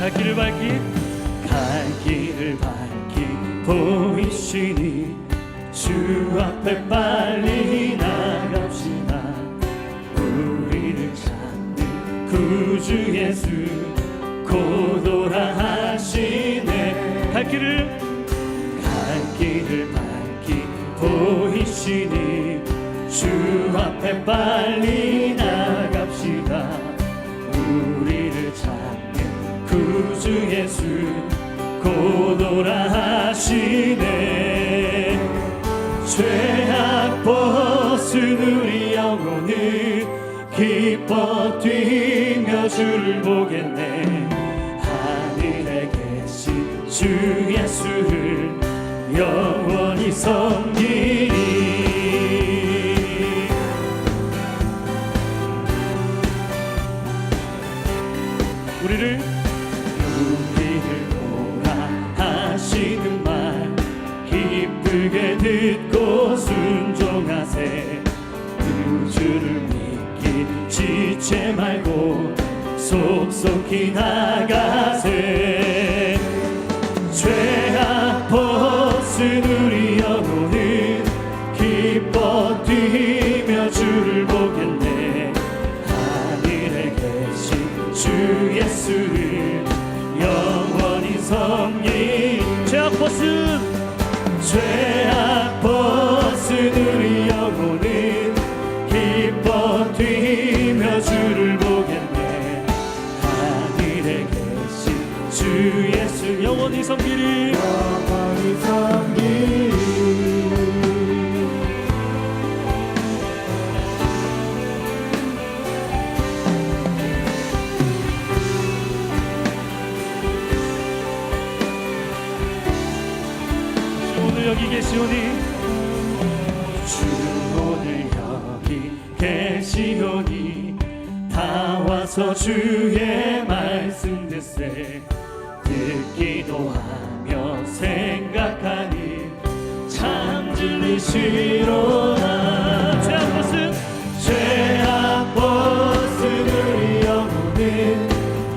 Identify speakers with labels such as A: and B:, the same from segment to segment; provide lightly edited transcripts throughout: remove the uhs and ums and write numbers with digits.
A: 갈 길을 밝히 보이시니 주 앞에 빨리 나갑시다. 우리를 찾는 구주 예수 곧 오라 하시네. 갈 길을 밝히 보이시니 주 앞에 빨리 나갑시다. 우리를 찾는 구주 예수 곧 오라 하시네. 죄악 벗은 우리 영혼은 기뻐 뛰며 주를 보겠네. 하늘에 계신 주 예수를 영원히 섬기리. 우리를 오라 하시는 말 기쁘게 듣고 순종하세. 그 주를 믿기 지체 말고 속속히 나가세. 죄악 벗은 우리 영혼은 기뻐 뛰며 주를 보겠네. 하늘에 계신 주 예수를 영원히 섬기. 죄악 벗은 우리 영혼은 기뻐 뛰며 주를 보겠네. 하늘에 계신 주 예수 영원히 섬기리. 영원히 섬기리. 오늘 여기 계시오니 주 오늘 여기 계시오니 다 와서 주의 말씀 듣세. 듣기도 하며 생각하니 참 진리시로다. 죄악 벗은 우리 영혼은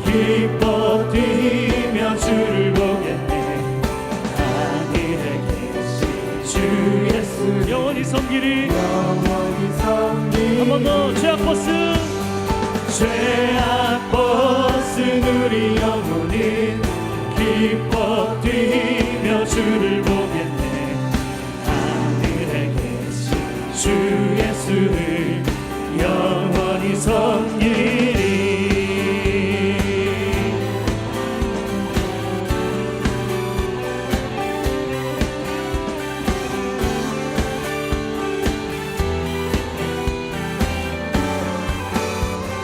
A: 기뻐 뛰며 주를 보겠네. 하늘에 계신 주 예수 영원히 섬기리. 한 번 더. 죄악 벗은 우리 영혼은 기뻐 뛰며 주를 보겠네. 하늘에 계신 주 예수를 영원히 섬기리.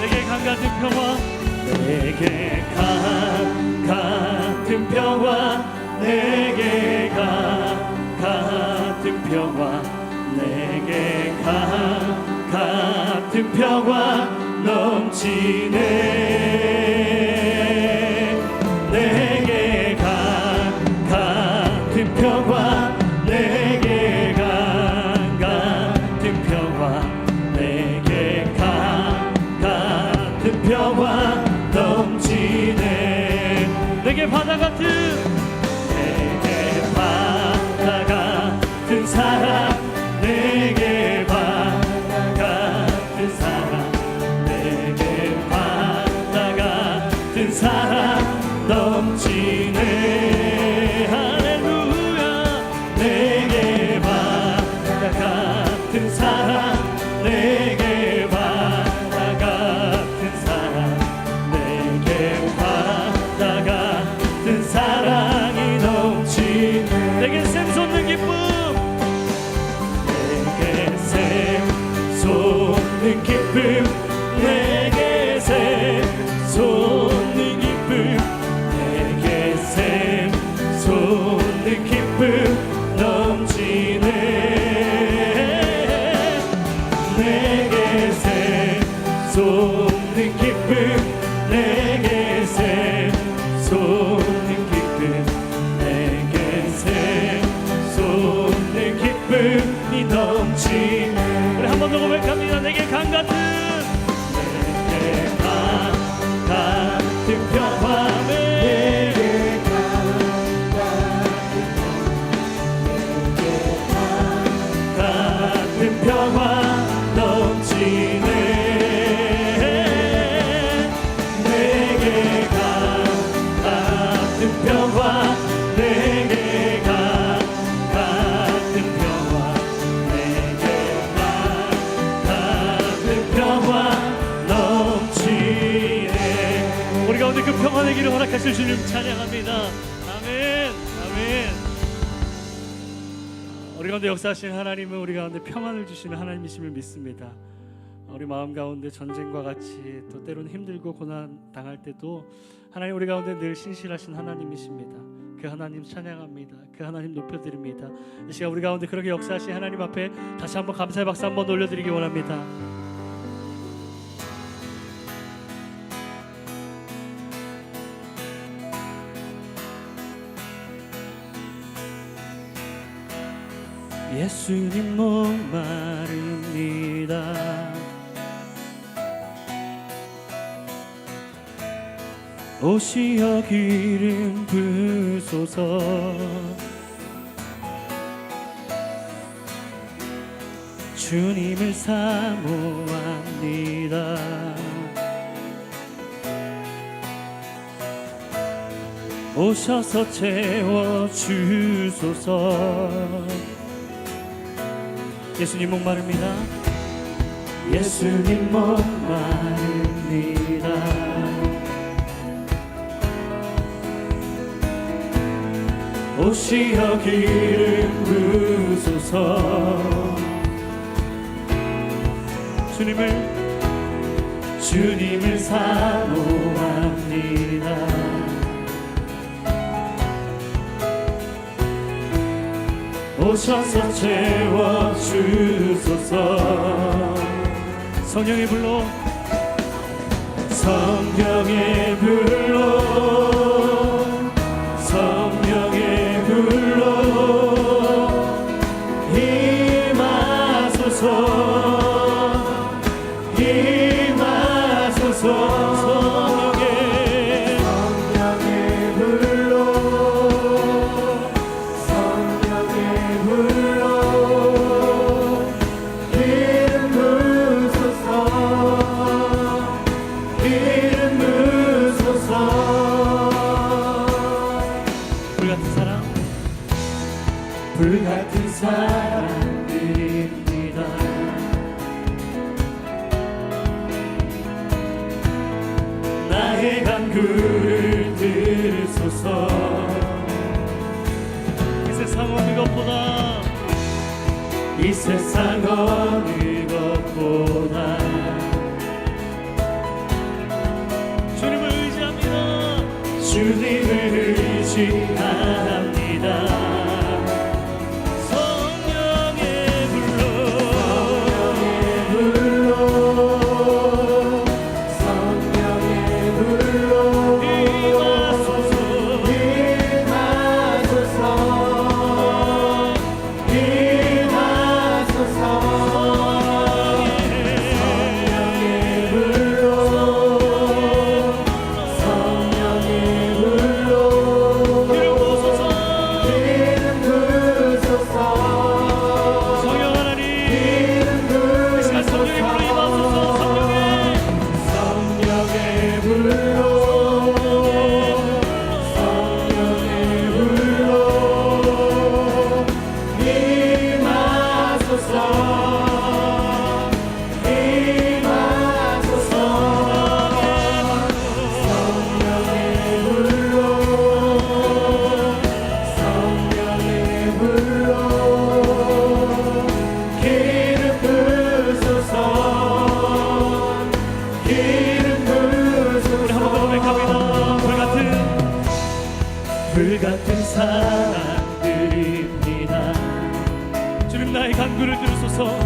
A: 내게 강 같은 평화, 내게 강 같은 평화, 내게 강 같은 평화, 내게 강 같은 평화 넘치네. 내게 강 같은 평화, 내게 강 같은 평화, 내게 강 같은 평화 넘치네. 내게 바다 같은 사랑, 내게 바다 같은 사랑, 내게 바다 같은 사랑 넘치네. 할렐루야. 내게 바다 같은 사랑, 내게 바다 같은 사랑, 내게 바다 같은 사랑이 넘치네. 내게 샘솟는 기쁨, 솟는 기쁨, 내게 샘솟는 기쁨, 내게 샘솟는 기쁨 넘치네. 내게 샘솟는 기쁨, 내게 샘솟는 기쁨, 내게 샘솟는 기쁨이 넘치네. 우리 한 번 더 고백합니다. 내게 강 같은, 내게 강 같은 평화, 가운데 그 평안의 길을 허락하실 주님 찬양합니다. 아멘. 아멘. 우리 가운데 역사하시는 하나님은 우리 가운데 평안을 주시는 하나님이심을 믿습니다. 우리 마음 가운데 전쟁과 같이 또 때로는 힘들고 고난 당할 때도 하나님 우리 가운데 늘 신실하신 하나님이십니다. 그 하나님 찬양합니다. 그 하나님 높여드립니다. 이 시간 우리 가운데 그렇게 역사하신 하나님 앞에 다시 한번 감사의 박수 한번 올려드리기 원합니다. 예수님 목마릅니다. 오시어 기름 부으소서. 주님을 사모합니다. 오셔서 채워주소서. 예수님 목마릅니다. 예수님 목마릅니다. 오시어 기름 부으소서. 주님을 사모합니다. 오셔서 채워주소서. 성령의 불로 성령의 불로 성령의 불로 임하소서. 임하소서. 성령의 불로 성령의 불로 기름 부으소서. 기름 부으소서. 불같은 사랑들입니다. 나의 간구를 들으소서. 이 세상 어느 것보다 이 세상 어느 것보다 주님을 의지합니다. 주님을 의지합니다. 불같은 사랑들입니다. 주님 나의 간구를 들으소서.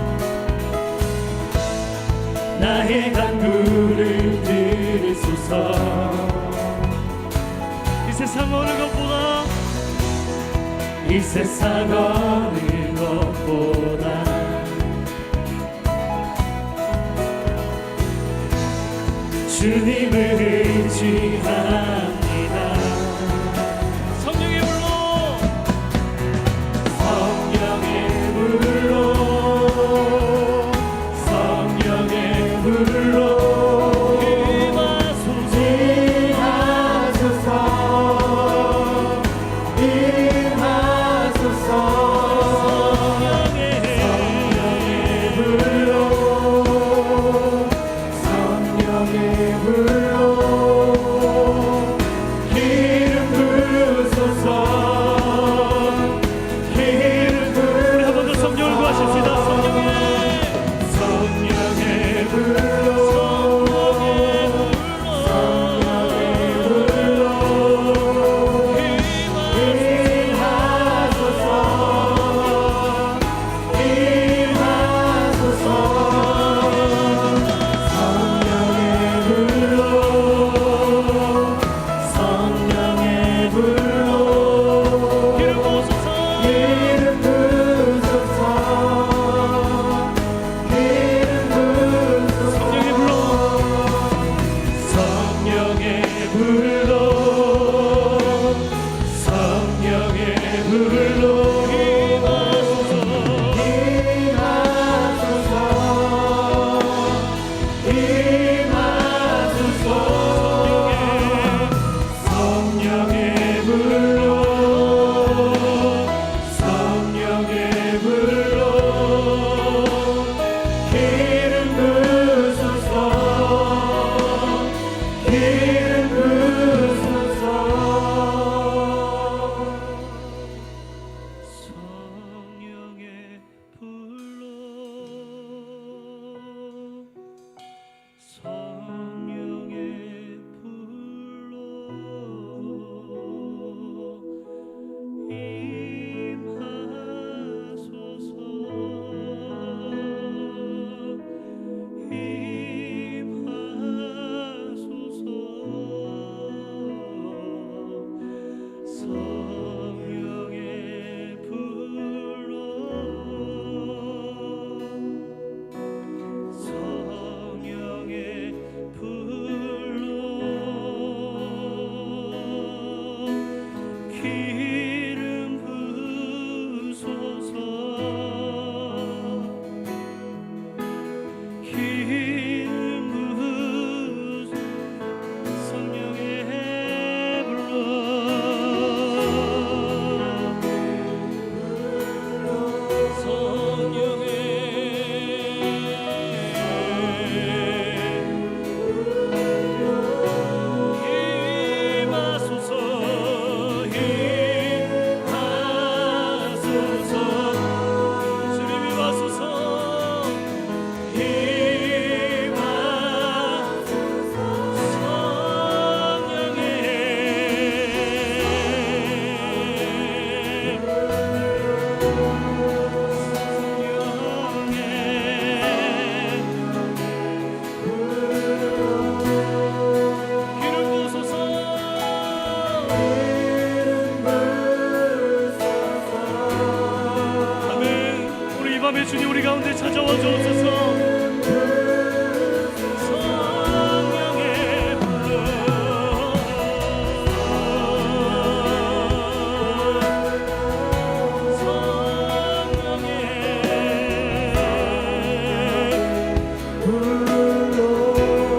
A: 나의 간구를 들으소서. 이 세상 어느 것보다 이 세상 어느 것보다 주님을 의지합니다.
B: 성령의 불로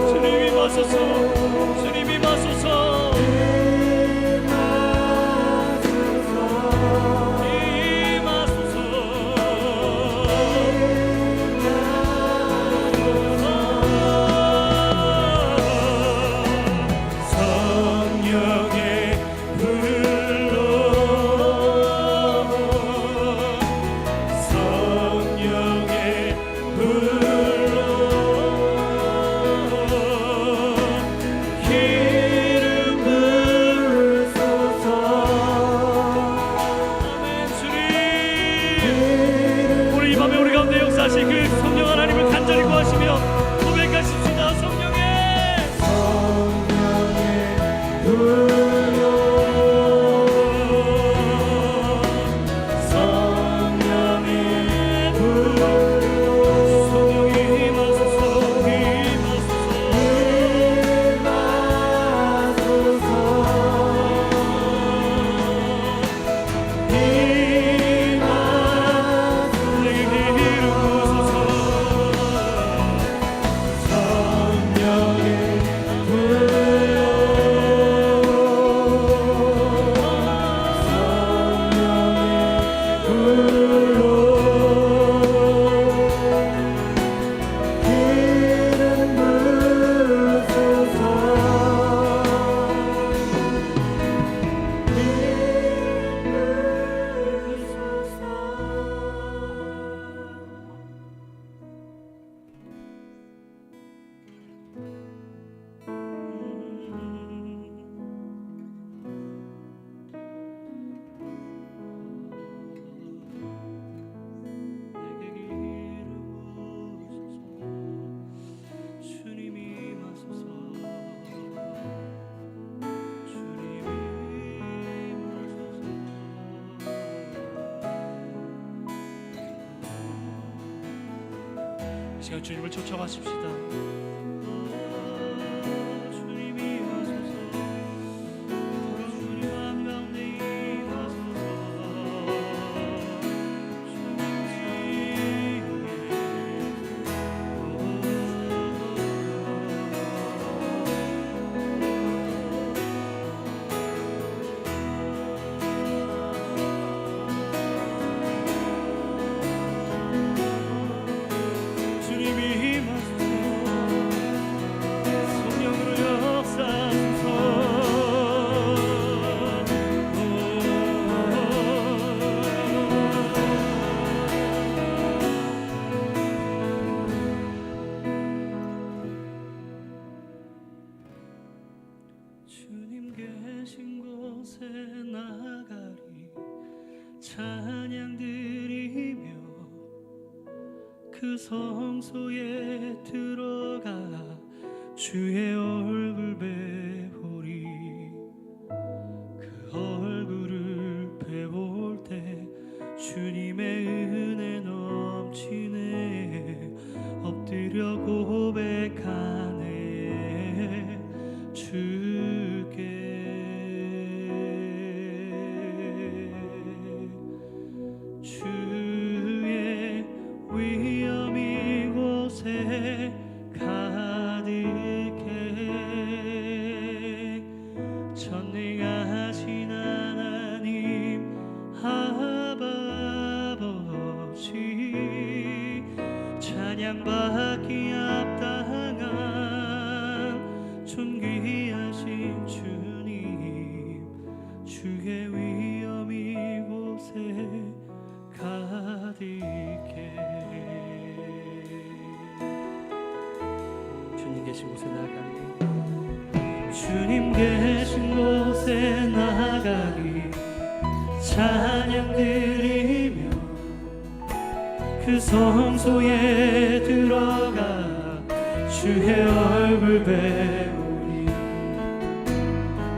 A: 주님이 마소서, 주님이 마소서. 그 성령 하나님을 간절히 구하시며 고백하십시다. 성령의 불로, 성령의 불로, 성령이 임하소서, 시간 주님을 쫓아가십시다. 주님이 와소서, 주님 마음 가운데 임하소서. 주님 계신 곳에 나가리 찬양 드리며 그 성소에 들어가 주의 얼굴 배우리. 그 얼굴을 배울 때 주님의 은혜 넘치네. 엎드려 고백하네 주께. 주의 위엄 이곳에 가득해. 전능하신 하나님 아버지, 찬양받기 합당한 존귀하신 주님, 주의 위엄 이곳에 가득해. 주님 계신 곳에 나가리, 주님 계신 곳에 나가리 찬양 드리며 그 성소에 들어가 주의 얼굴 배우리.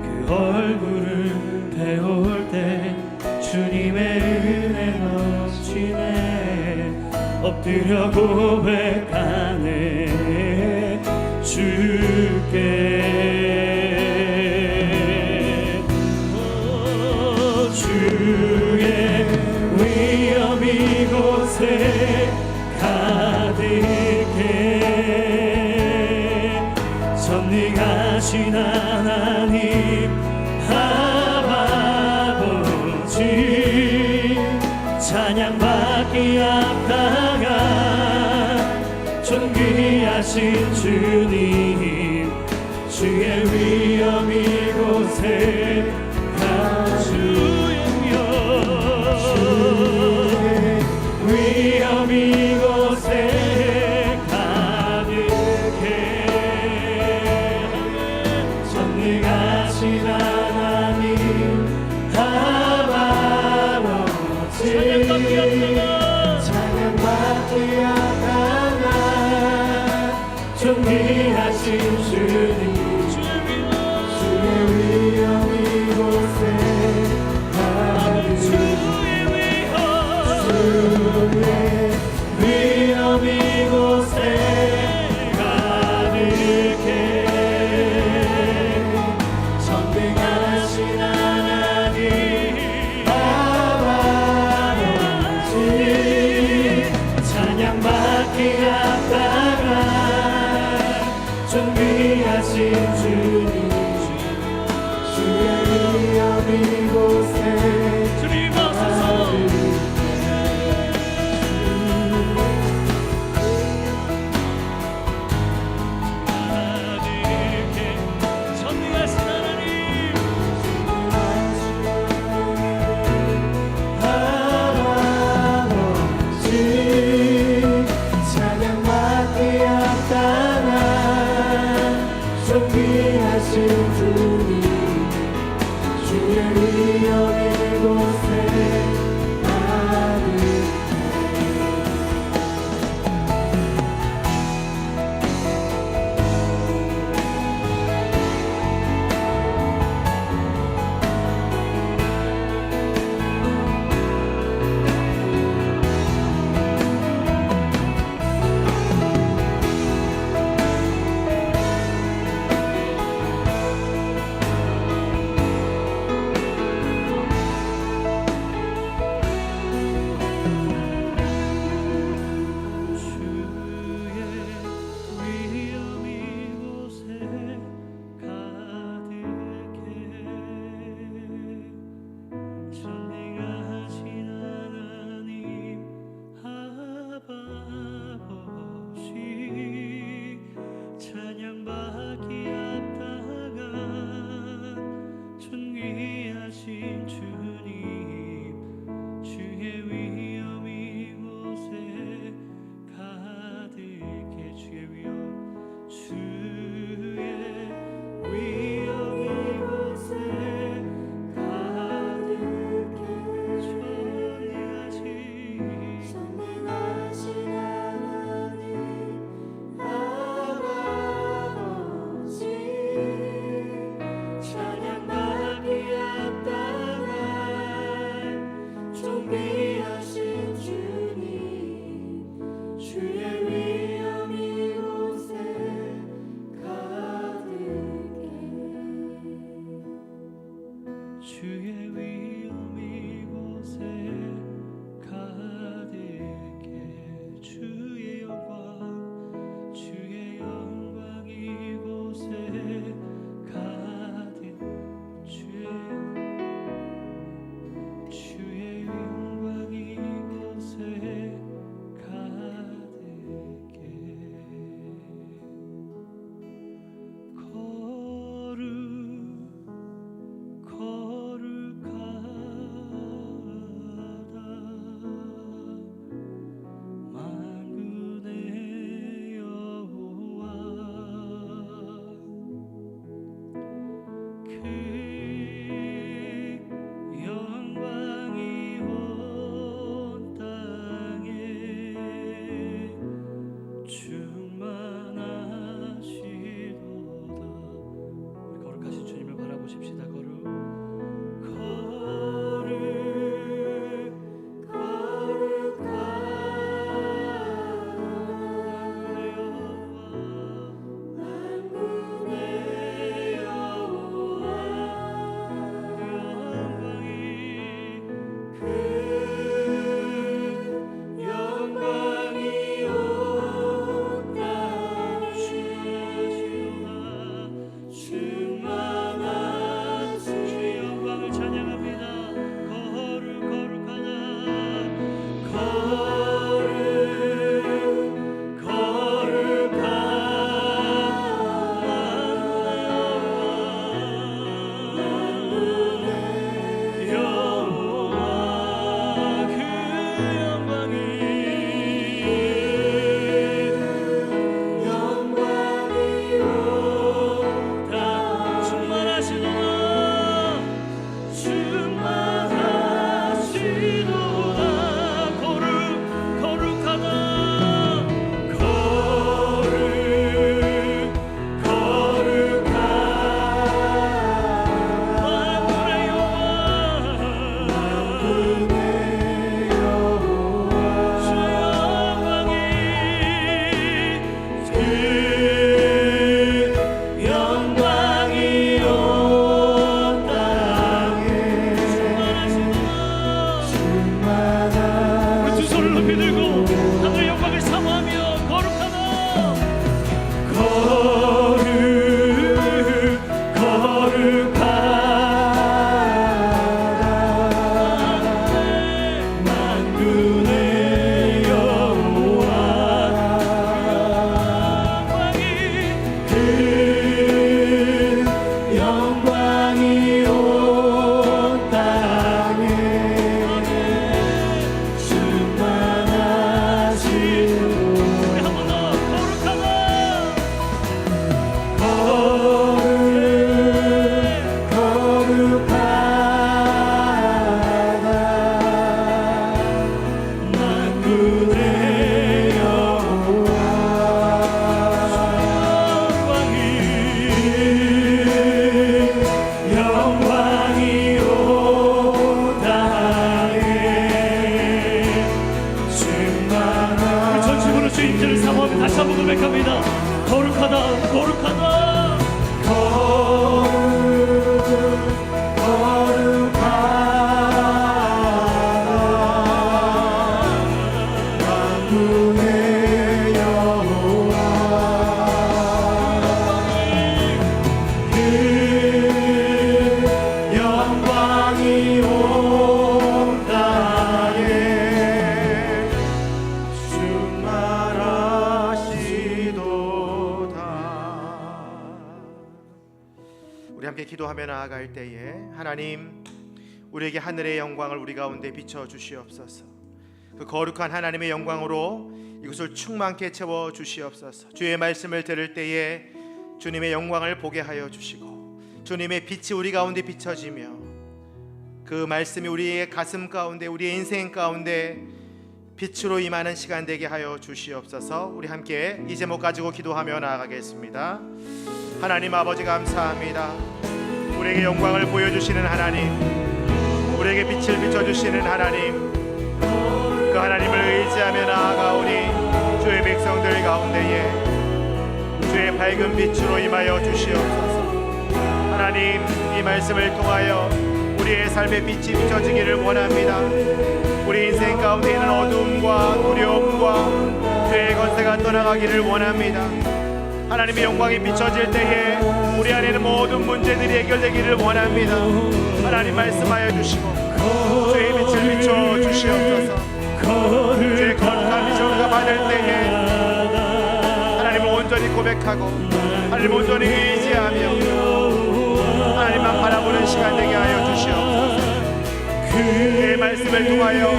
A: 그 얼굴을 배울 때 주님의 은혜 넘치네. 엎드려 고백하네 주께. 주의 위엄 이곳에 가득해. 전능하신 하나님 아버지 찬양받기 합당한 존귀하신 주님 주의 위엄 이곳에 주의 위엄 이곳에 가득해 전능하신 하나님 아버지 찬양받기 합당한 존귀하신 주님 주의 위엄 이곳에 위엄 이곳에 가득해 전능하신 하나님 아버지 찬양받기 합당한 존귀하신 주님 주의 위엄 이곳에 주님 앞서서 존귀하신 주님 주의 위엄 이곳에
B: 우리 함께 기도하며 나아갈 때에 하나님, 우리에게 하늘의 영광을 우리 가운데 비춰 주시옵소서. 그 거룩한 하나님의 영광으로 이곳을 충만케 채워 주시옵소서. 주의 말씀을 들을 때에 주님의 영광을 보게 하여 주시고 주님의 빛이 우리 가운데 비춰지며 그 말씀이 우리의 가슴 가운데, 우리의 인생 가운데 빛으로 임하는 시간 되게 하여 주시옵소서. 우리 함께 이 제목 가지고 기도하며 나아가겠습니다. 하나님 아버지, 감사합니다. 우리에게 영광을 보여주시는 하나님, 우리에게 빛을 비춰주시는 하나님, 그 하나님을 의지하며 나아가오니 주의 백성들 가운데에 주의 밝은 빛으로 임하여 주시옵소서. 하나님, 이 말씀을 통하여 우리의 삶의 빛이 비춰지기를 원합니다. 우리 인생 가운데 있는 어두움과 두려움과 죄의 권세가 떠나가기를 원합니다. 하나님의 영광이 비춰질 때에 우리 안에 있는 모든 문제들이 해결되기를 원합니다. 하나님 말씀하여 주시고 주의 빛을 비춰 주시옵소서. 주의 거룩한 빛을 우리가 받을 때에 하나님을 온전히 고백하고 하나님을 온전히 의지하며 하나님만 바라보는 시간 되게 하여 주시옵소서. 주의 말씀을 통하여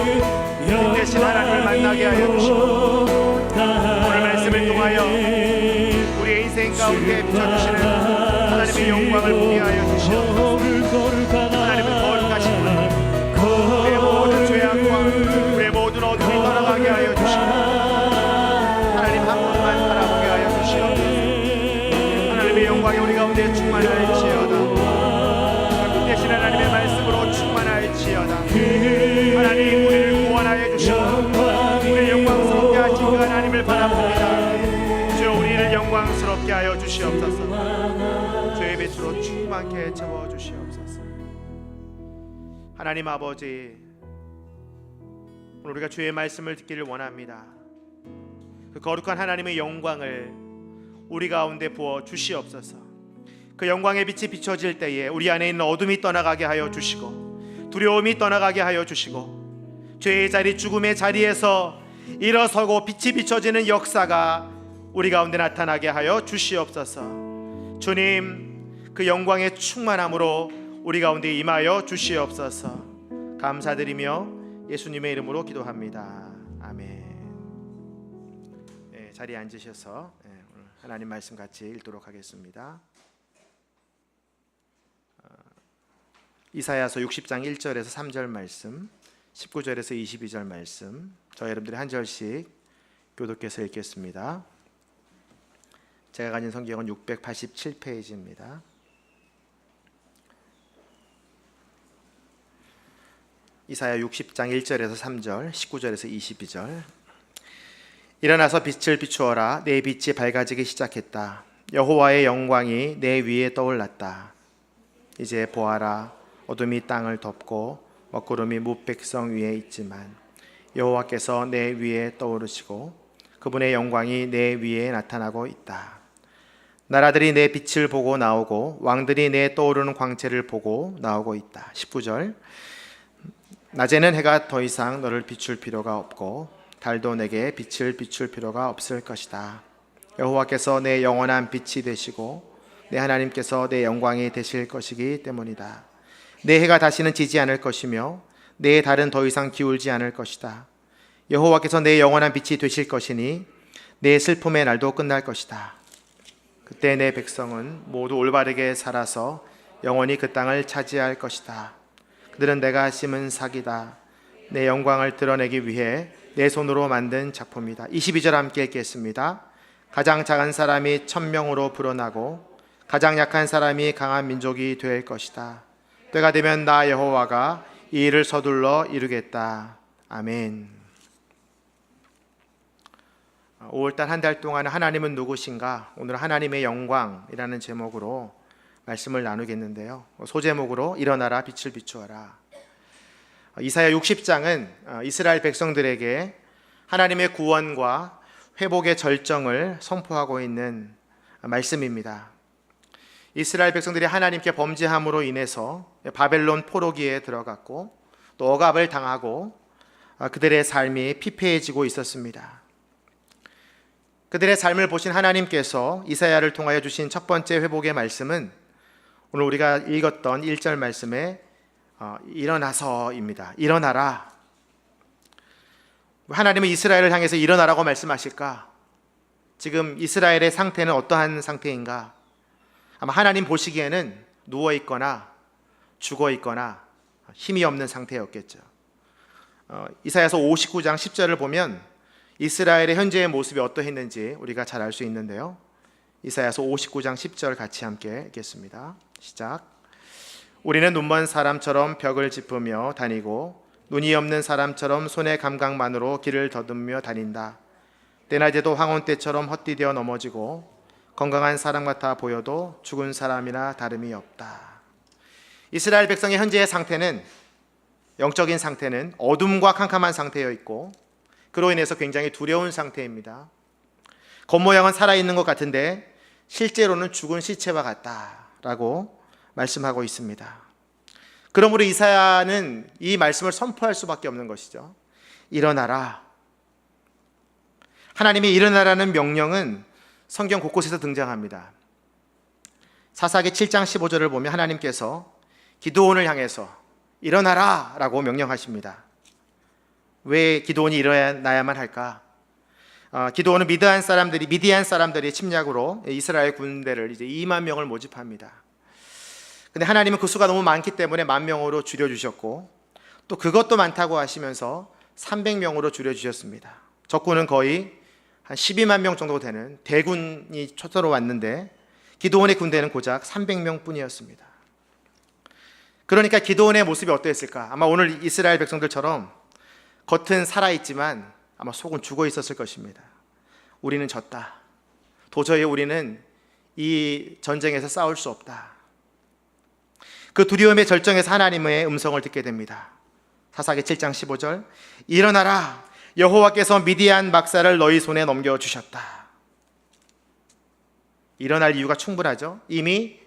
B: 빛 대신 하나님을 만나게 하여 주시고 오늘 말씀을 통하여 우리의 인생 가운데 비춰주시는 하나님의 영광을 보게 하여 주시옵소서. 하나님은 거룩하신 분, 우리의 모든 죄악과 우리의 모든 어둠이 떠나가게 하여 주시고 하나님 한 분만 바라보게 하여 주시옵소서. 하나님의 영광이 우리 가운데 충만할지어다. 대신 하나님의 말씀으로 충만할지어다. 하나님, 우리를 구원하여 주시고 우리를 영광스럽게 하신 그 하나님을 바라봅니다. 주여, 우리를 영광스럽게 하여 주시옵소서. 주의 빛으로 충만케 채워 주시옵소서. 하나님 아버지, 오늘 우리가 주의 말씀을 듣기를 원합니다. 그 거룩한 하나님의 영광을 우리 가운데 부어 주시옵소서. 그 영광의 빛이 비춰질 때에 우리 안에 있는 어둠이 떠나가게 하여 주시고 두려움이 떠나가게 하여 주시고 죄의 자리, 죽음의 자리에서 일어서고 빛이 비춰지는 역사가 우리 가운데 나타나게 하여 주시옵소서. 주님, 그 영광의 충만함으로 우리 가운데 임하여 주시옵소서. 감사드리며 예수님의 이름으로 기도합니다. 아멘. 네, 자리에 앉으셔서 오늘 하나님 말씀 같이 읽도록 하겠습니다. 이사야서 60장 1절에서 3절 말씀, 19절에서 22절 말씀, 저 여러분들이 한 절씩 교독해서 읽겠습니다. 제가 가진 성경은 687페이지입니다. 이사야 60장 1절에서 3절, 19절에서 22절. 일어나서 빛을 비추어라. 내 빛이 밝아지기 시작했다. 여호와의 영광이 내 위에 떠올랐다. 이제 보아라. 어둠이 땅을 덮고 먹구름이 무백성 위에 있지만 여호와께서 내 위에 떠오르시고 그분의 영광이 내 위에 나타나고 있다. 나라들이 내 빛을 보고 나오고 왕들이 내 떠오르는 광채를 보고 나오고 있다. 19절. 낮에는 해가 더 이상 너를 비출 필요가 없고 달도 내게 빛을 비출 필요가 없을 것이다. 여호와께서 내 영원한 빛이 되시고 내 하나님께서 내 영광이 되실 것이기 때문이다. 내 해가 다시는 지지 않을 것이며 내 달은 더 이상 기울지 않을 것이다. 여호와께서 내 영원한 빛이 되실 것이니 내 슬픔의 날도 끝날 것이다. 그때 내 백성은 모두 올바르게 살아서 영원히 그 땅을 차지할 것이다. 그들은 내가 심은 삭이다. 내 영광을 드러내기 위해 내 손으로 만든 작품이다. 22절 함께 읽겠습니다. 가장 작은 사람이 1000명으로 불어나고 가장 약한 사람이 강한 민족이 될 것이다. 때가 되면 나 여호와가 이 일을 서둘러 이루겠다. 아멘. 5월달 한 달 동안 하나님은 누구신가? 오늘 하나님의 영광이라는 제목으로 말씀을 나누겠는데요. 소제목으로 일어나라 빛을 비추어라. 이사야 60장은 이스라엘 백성들에게 하나님의 구원과 회복의 절정을 선포하고 있는 말씀입니다. 이스라엘 백성들이 하나님께 범죄함으로 인해서 바벨론 포로기에 들어갔고 또 억압을 당하고 그들의 삶이 피폐해지고 있었습니다. 그들의 삶을 보신 하나님께서 이사야를 통하여 주신 첫 번째 회복의 말씀은 오늘 우리가 읽었던 1절 말씀에 일어나서입니다. 일어나라. 하나님은 이스라엘을 향해서 일어나라고 말씀하실까? 지금 이스라엘의 상태는 어떠한 상태인가? 아마 하나님 보시기에는 누워 있거나 죽어 있거나 힘이 없는 상태였겠죠. 이사야서 59장 10절을 보면 이스라엘의 현재의 모습이 어떠했는지 우리가 잘 알 수 있는데요. 이사야서 59장 10절 같이 함께 읽겠습니다. 시작. 우리는 눈먼 사람처럼 벽을 짚으며 다니고 눈이 없는 사람처럼 손의 감각만으로 길을 더듬으며 다닌다. 때낮에도 황혼 때처럼 헛디뎌 넘어지고 건강한 사람 같아 보여도 죽은 사람이나 다름이 없다. 이스라엘 백성의 현재의 상태는, 영적인 상태는 어둠과 캄캄한 상태여 있고 그로 인해서 굉장히 두려운 상태입니다. 겉모양은 살아있는 것 같은데 실제로는 죽은 시체와 같다라고 말씀하고 있습니다. 그러므로 이사야는 이 말씀을 선포할 수밖에 없는 것이죠. 일어나라. 하나님의 일어나라는 명령은 성경 곳곳에서 등장합니다. 사사기 7장 15절을 보면 하나님께서 기드온을 향해서 일어나라 라고 명령하십니다. 왜 기드온이 일어나야만 할까? 기드온은 미디안 사람들이 침략으로 이스라엘 군대를 이제 2만 명을 모집합니다. 근데 하나님은 그 수가 너무 많기 때문에 10,000명으로 줄여주셨고 또 그것도 많다고 하시면서 300명으로 줄여주셨습니다. 적군은 거의 한 12만 명 정도 되는 대군이 쳐들어 왔는데 기드온의 군대는 고작 300명 뿐이었습니다. 그러니까 기드온의 모습이 어떠했을까? 아마 오늘 이스라엘 백성들처럼 겉은 살아있지만 아마 속은 죽어 있었을 것입니다. 우리는 졌다. 도저히 우리는 이 전쟁에서 싸울 수 없다. 그 두려움의 절정에서 하나님의 음성을 듣게 됩니다. 사사기 7장 15절. 일어나라. 여호와께서 미디안 막사를 너희 손에 넘겨주셨다. 일어날 이유가 충분하죠. 이미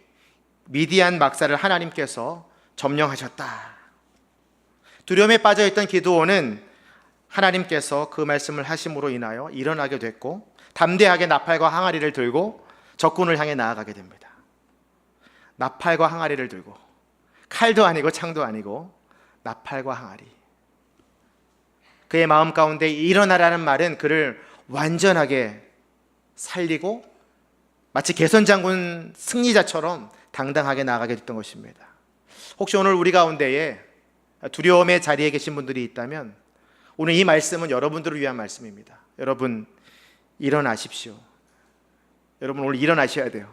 B: 미디안 막사를 하나님께서 점령하셨다. 두려움에 빠져있던 기드온은 하나님께서 그 말씀을 하심으로 인하여 일어나게 됐고 담대하게 나팔과 항아리를 들고 적군을 향해 나아가게 됩니다. 나팔과 항아리를 들고, 칼도 아니고 창도 아니고 나팔과 항아리. 그의 마음 가운데 일어나라는 말은 그를 완전하게 살리고 마치 개선장군 승리자처럼 당당하게 나아가게 됐던 것입니다. 혹시 오늘 우리 가운데에 두려움의 자리에 계신 분들이 있다면 오늘 이 말씀은 여러분들을 위한 말씀입니다. 여러분 일어나십시오. 여러분 오늘 일어나셔야 돼요.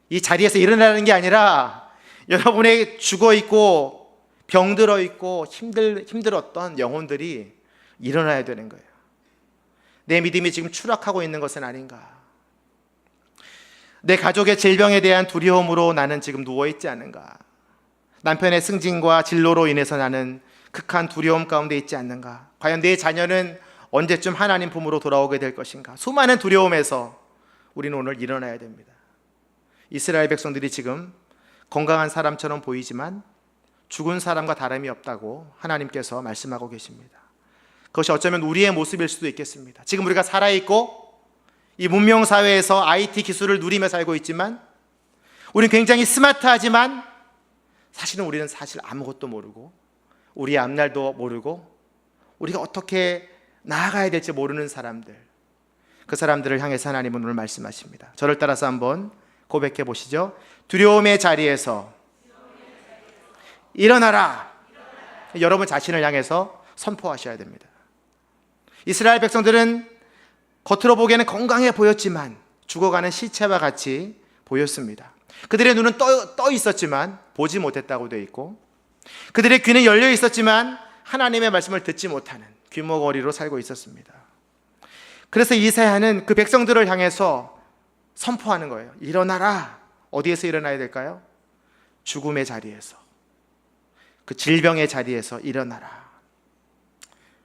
B: 이 자리에서 일어나는 게 아니라 여러분의 죽어있고 병들어 있고 힘들었던 영혼들이 일어나야 되는 거예요. 내 믿음이 지금 추락하고 있는 것은 아닌가? 내 가족의 질병에 대한 두려움으로 나는 지금 누워있지 않은가? 남편의 승진과 진로로 인해서 나는 극한 두려움 가운데 있지 않는가? 과연 내 자녀는 언제쯤 하나님 품으로 돌아오게 될 것인가? 수많은 두려움에서 우리는 오늘 일어나야 됩니다. 이스라엘 백성들이 지금 건강한 사람처럼 보이지만 죽은 사람과 다름이 없다고 하나님께서 말씀하고 계십니다. 그것이 어쩌면 우리의 모습일 수도 있겠습니다. 지금 우리가 살아있고 이 문명사회에서 IT 기술을 누리며 살고 있지만 우리는 굉장히 스마트하지만 사실은 우리는 아무것도 모르고 우리의 앞날도 모르고 우리가 어떻게 나아가야 될지 모르는 사람들, 그 사람들을 향해서 하나님은 오늘 말씀하십니다. 저를 따라서 한번 고백해 보시죠. 두려움의 자리에서 일어나라. 여러분 자신을 향해서 선포하셔야 됩니다. 이스라엘 백성들은 겉으로 보기에는 건강해 보였지만 죽어가는 시체와 같이 보였습니다. 그들의 눈은 떠 있었지만 보지 못했다고 되어 있고 그들의 귀는 열려 있었지만 하나님의 말씀을 듣지 못하는 귀머거리로 살고 있었습니다. 그래서 이사야는 그 백성들을 향해서 선포하는 거예요. 일어나라. 어디에서 일어나야 될까요? 죽음의 자리에서, 그 질병의 자리에서 일어나라.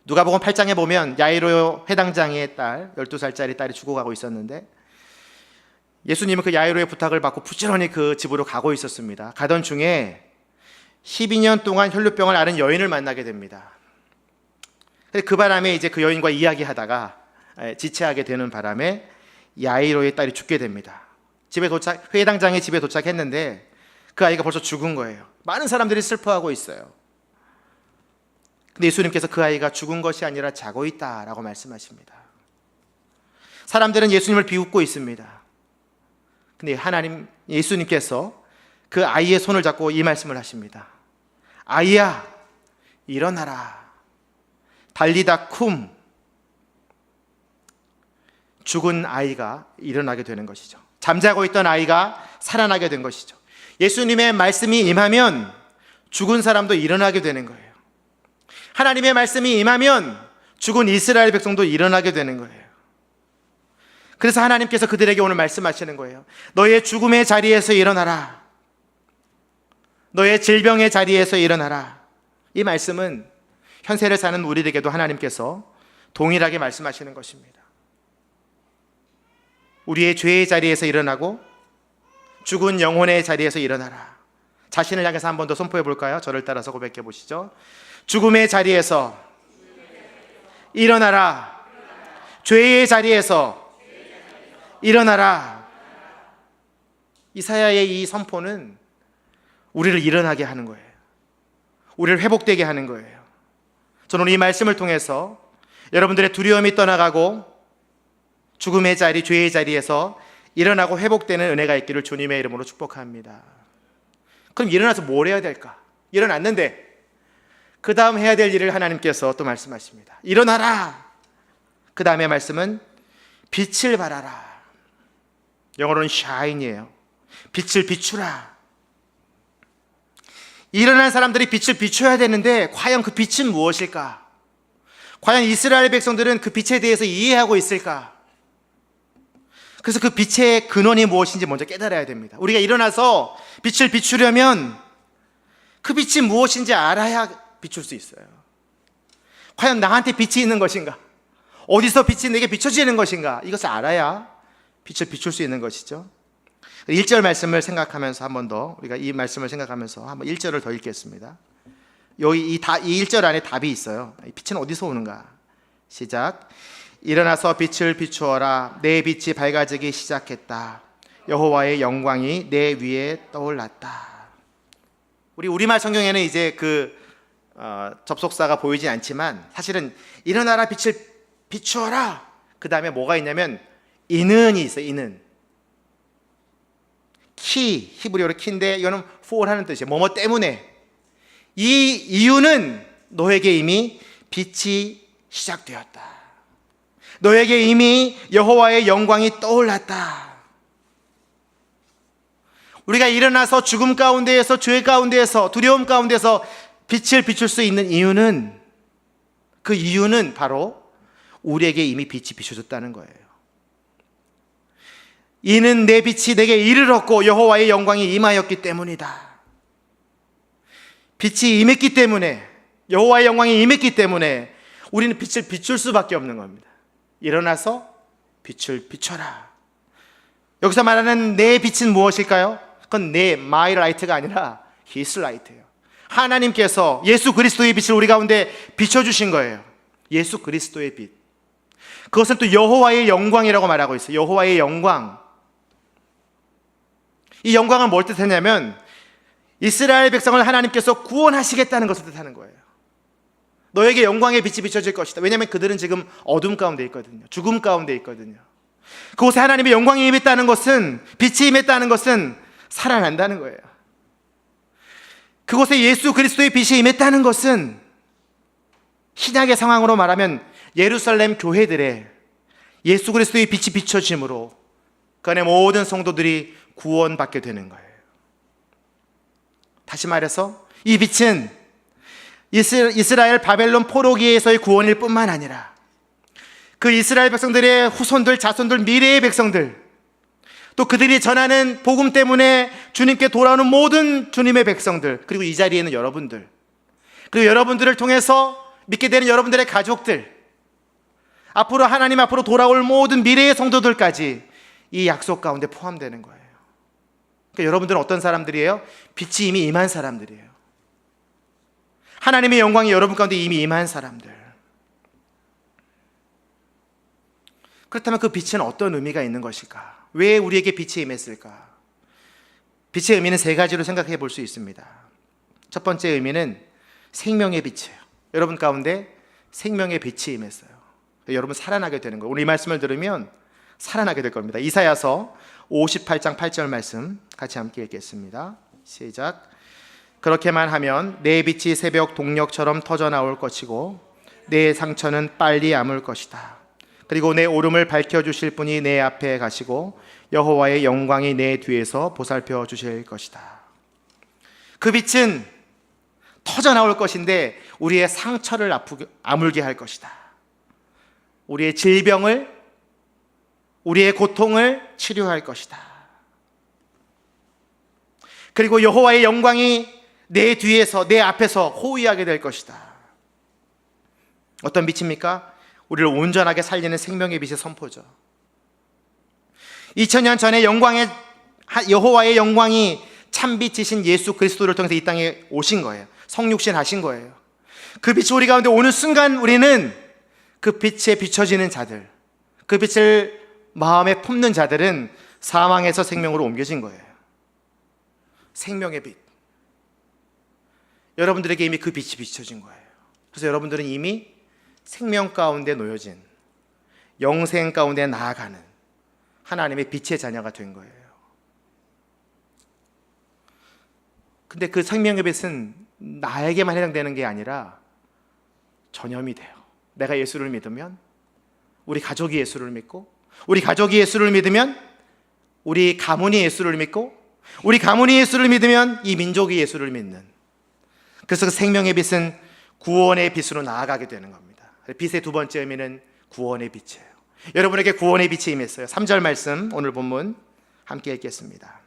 B: 누가복음 8장에 보면 야이로 회당장의 딸, 12살짜리 딸이 죽어가고 있었는데 예수님은 그 야이로의 부탁을 받고 부지런히 그 집으로 가고 있었습니다. 가던 중에 12년 동안 혈루병을 앓은 여인을 만나게 됩니다. 그 바람에 이제 그 여인과 이야기하다가 지체하게 되는 바람에 야이로의 딸이 죽게 됩니다. 회당장의 집에 도착했는데 그 아이가 벌써 죽은 거예요. 많은 사람들이 슬퍼하고 있어요. 근데 예수님께서 그 아이가 죽은 것이 아니라 자고 있다라고 말씀하십니다. 사람들은 예수님을 비웃고 있습니다. 근데 예수님께서 그 아이의 손을 잡고 이 말씀을 하십니다. 아이야, 일어나라. 달리다 쿰. 죽은 아이가 일어나게 되는 것이죠. 잠자고 있던 아이가 살아나게 된 것이죠. 예수님의 말씀이 임하면 죽은 사람도 일어나게 되는 거예요. 하나님의 말씀이 임하면 죽은 이스라엘 백성도 일어나게 되는 거예요. 그래서 하나님께서 그들에게 오늘 말씀하시는 거예요. 너의 죽음의 자리에서 일어나라. 너의 질병의 자리에서 일어나라. 이 말씀은 현세를 사는 우리에게도 하나님께서 동일하게 말씀하시는 것입니다. 우리의 죄의 자리에서 일어나고 죽은 영혼의 자리에서 일어나라. 자신을 향해서 한 번 더 선포해 볼까요? 저를 따라서 고백해 보시죠. 죽음의 자리에서 일어나라. 죄의 자리에서 일어나라. 이사야의 이 선포는 우리를 일어나게 하는 거예요. 우리를 회복되게 하는 거예요. 저는 이 말씀을 통해서 여러분들의 두려움이 떠나가고 죽음의 자리, 죄의 자리에서 일어나고 회복되는 은혜가 있기를 주님의 이름으로 축복합니다. 그럼 일어나서 뭘 해야 될까? 일어났는데 그 다음 해야 될 일을 하나님께서 또 말씀하십니다. 일어나라. 그 다음에 말씀은 빛을 발하라. 영어로는 shine이에요. 빛을 비추라. 일어난 사람들이 빛을 비춰야 되는데 과연 그 빛은 무엇일까? 과연 이스라엘 백성들은 그 빛에 대해서 이해하고 있을까? 그래서 그 빛의 근원이 무엇인지 먼저 깨달아야 됩니다. 우리가 일어나서 빛을 비추려면 그 빛이 무엇인지 알아야 비출 수 있어요. 과연 나한테 빛이 있는 것인가? 어디서 빛이 내게 비춰지는 것인가? 이것을 알아야 빛을 비출 수 있는 것이죠. 1절 말씀을 생각하면서 한 번 더 우리가 이 말씀을 생각하면서 한번 1절을 더 읽겠습니다. 여기 이 1절 안에 답이 있어요. 빛은 어디서 오는가? 시작. 일어나서 빛을 비추어라. 내 빛이 밝아지기 시작했다. 여호와의 영광이 내 위에 떠올랐다. 우리말 성경에는 이제 접속사가 보이지 않지만 사실은 일어나라 빛을 비추어라. 그 다음에 뭐가 있냐면 이는이 있어요. 이는 키, 히브리어로 키인데 이거는 for 하는 뜻이에요. 뭐뭐 때문에. 이 이유는 너에게 이미 빛이 시작되었다. 너에게 이미 여호와의 영광이 떠올랐다. 우리가 일어나서 죽음 가운데에서 죄 가운데에서 두려움 가운데서 빛을 비출 수 있는 이유는 그 이유는 바로 우리에게 이미 빛이 비춰졌다는 거예요. 이는 내 빛이 내게 이르렀고 여호와의 영광이 임하였기 때문이다. 빛이 임했기 때문에 여호와의 영광이 임했기 때문에 우리는 빛을 비출 수밖에 없는 겁니다. 일어나서 빛을 비춰라. 여기서 말하는 내 빛은 무엇일까요? 그건 내 my light가 아니라 his light예요. 하나님께서 예수 그리스도의 빛을 우리 가운데 비춰주신 거예요. 예수 그리스도의 빛. 그것은 또 여호와의 영광이라고 말하고 있어요. 여호와의 영광. 이 영광은 뭘 뜻하냐면 이스라엘 백성을 하나님께서 구원하시겠다는 것을 뜻하는 거예요. 너에게 영광의 빛이 비춰질 것이다. 왜냐하면 그들은 지금 어둠 가운데 있거든요. 죽음 가운데 있거든요. 그곳에 하나님의 영광이 임했다는 것은, 빛이 임했다는 것은 살아난다는 거예요. 그곳에 예수 그리스도의 빛이 임했다는 것은 신약의 상황으로 말하면 예루살렘 교회들의 예수 그리스도의 빛이 비춰짐으로 그 안에 모든 성도들이 구원받게 되는 거예요. 다시 말해서 이 빛은 이스라엘 바벨론 포로기에서의 구원일 뿐만 아니라 그 이스라엘 백성들의 후손들, 자손들, 미래의 백성들, 또 그들이 전하는 복음 때문에 주님께 돌아오는 모든 주님의 백성들, 그리고 이 자리에 있는 여러분들, 그리고 여러분들을 통해서 믿게 되는 여러분들의 가족들, 앞으로 하나님 앞으로 돌아올 모든 미래의 성도들까지 이 약속 가운데 포함되는 거예요. 그러니까 여러분들은 어떤 사람들이에요? 빛이 이미 임한 사람들이에요. 하나님의 영광이 여러분 가운데 이미 임한 사람들. 그렇다면 그 빛은 어떤 의미가 있는 것일까? 왜 우리에게 빛이 임했을까? 빛의 의미는 세 가지로 생각해 볼 수 있습니다. 첫 번째 의미는 생명의 빛이에요. 여러분 가운데 생명의 빛이 임했어요. 여러분 살아나게 되는 거예요. 오늘 이 말씀을 들으면 살아나게 될 겁니다. 이사야서 58장 8절 말씀 같이 함께 읽겠습니다. 시작. 그렇게만 하면 내 빛이 새벽 동력처럼 터져 나올 것이고 내 상처는 빨리 아물 것이다. 그리고 내 오름을 밝혀주실 분이 내 앞에 가시고 여호와의 영광이 내 뒤에서 보살펴 주실 것이다. 그 빛은 터져 나올 것인데 우리의 상처를 아물게 할 것이다. 우리의 질병을, 우리의 고통을 치료할 것이다. 그리고 여호와의 영광이 내 뒤에서, 내 앞에서 호위하게 될 것이다. 어떤 빛입니까? 우리를 온전하게 살리는 생명의 빛의 선포죠. 2000년 전에 여호와의 영광이 참빛이신 예수 그리스도를 통해서 이 땅에 오신 거예요. 성육신 하신 거예요. 그 빛이 우리 가운데 오는 순간 우리는 그 빛에 비춰지는 자들, 그 빛을 마음에 품는 자들은 사망에서 생명으로 옮겨진 거예요. 생명의 빛. 여러분들에게 이미 그 빛이 비춰진 거예요. 그래서 여러분들은 이미 생명 가운데 놓여진, 영생 가운데 나아가는 하나님의 빛의 자녀가 된 거예요. 근데 그 생명의 빛은 나에게만 해당되는 게 아니라 전염이 돼요. 내가 예수를 믿으면, 우리 가족이 예수를 믿고, 우리 가족이 예수를 믿으면 우리 가문이 예수를 믿고, 우리 가문이 예수를 믿으면 이 민족이 예수를 믿는. 그래서 그 생명의 빛은 구원의 빛으로 나아가게 되는 겁니다. 빛의 두 번째 의미는 구원의 빛이에요. 여러분에게 구원의 빛이 임했어요. 3절 말씀 오늘 본문 함께 읽겠습니다.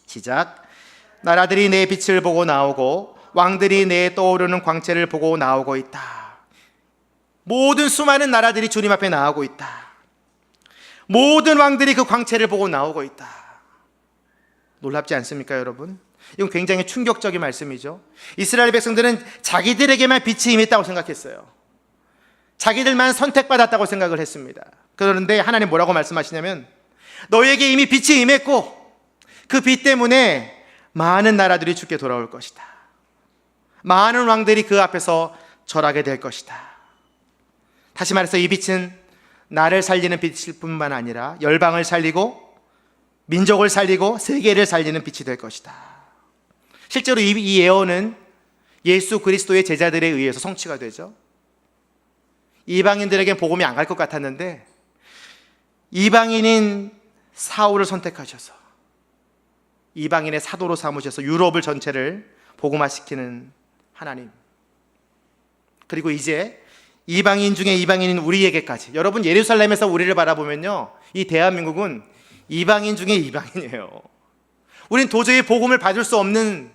B: 시작. 나라들이 내 빛을 보고 나오고 왕들이 내 떠오르는 광채를 보고 나오고 있다. 모든 수많은 나라들이 주님 앞에 나오고 있다. 모든 왕들이 그 광채를 보고 나오고 있다. 놀랍지 않습니까, 여러분? 이건 굉장히 충격적인 말씀이죠. 이스라엘 백성들은 자기들에게만 빛이 임했다고 생각했어요. 자기들만 선택받았다고 생각을 했습니다. 그런데 하나님 뭐라고 말씀하시냐면 너희에게 이미 빛이 임했고 그 빛 때문에 많은 나라들이 주께 돌아올 것이다. 많은 왕들이 그 앞에서 절하게 될 것이다. 다시 말해서 이 빛은 나를 살리는 빛일 뿐만 아니라 열방을 살리고 민족을 살리고 세계를 살리는 빛이 될 것이다. 실제로 이 예언은 예수 그리스도의 제자들에 의해서 성취가 되죠. 이방인들에겐 복음이 안 갈 것 같았는데 이방인인 사울을 선택하셔서 이방인의 사도로 삼으셔서 유럽을 전체를 복음화시키는 하나님. 그리고 이제 이방인 중에 이방인인 우리에게까지, 여러분 예루살렘에서 우리를 바라보면요, 이 대한민국은 이방인 중에 이방인이에요. 우린 도저히 복음을 받을 수 없는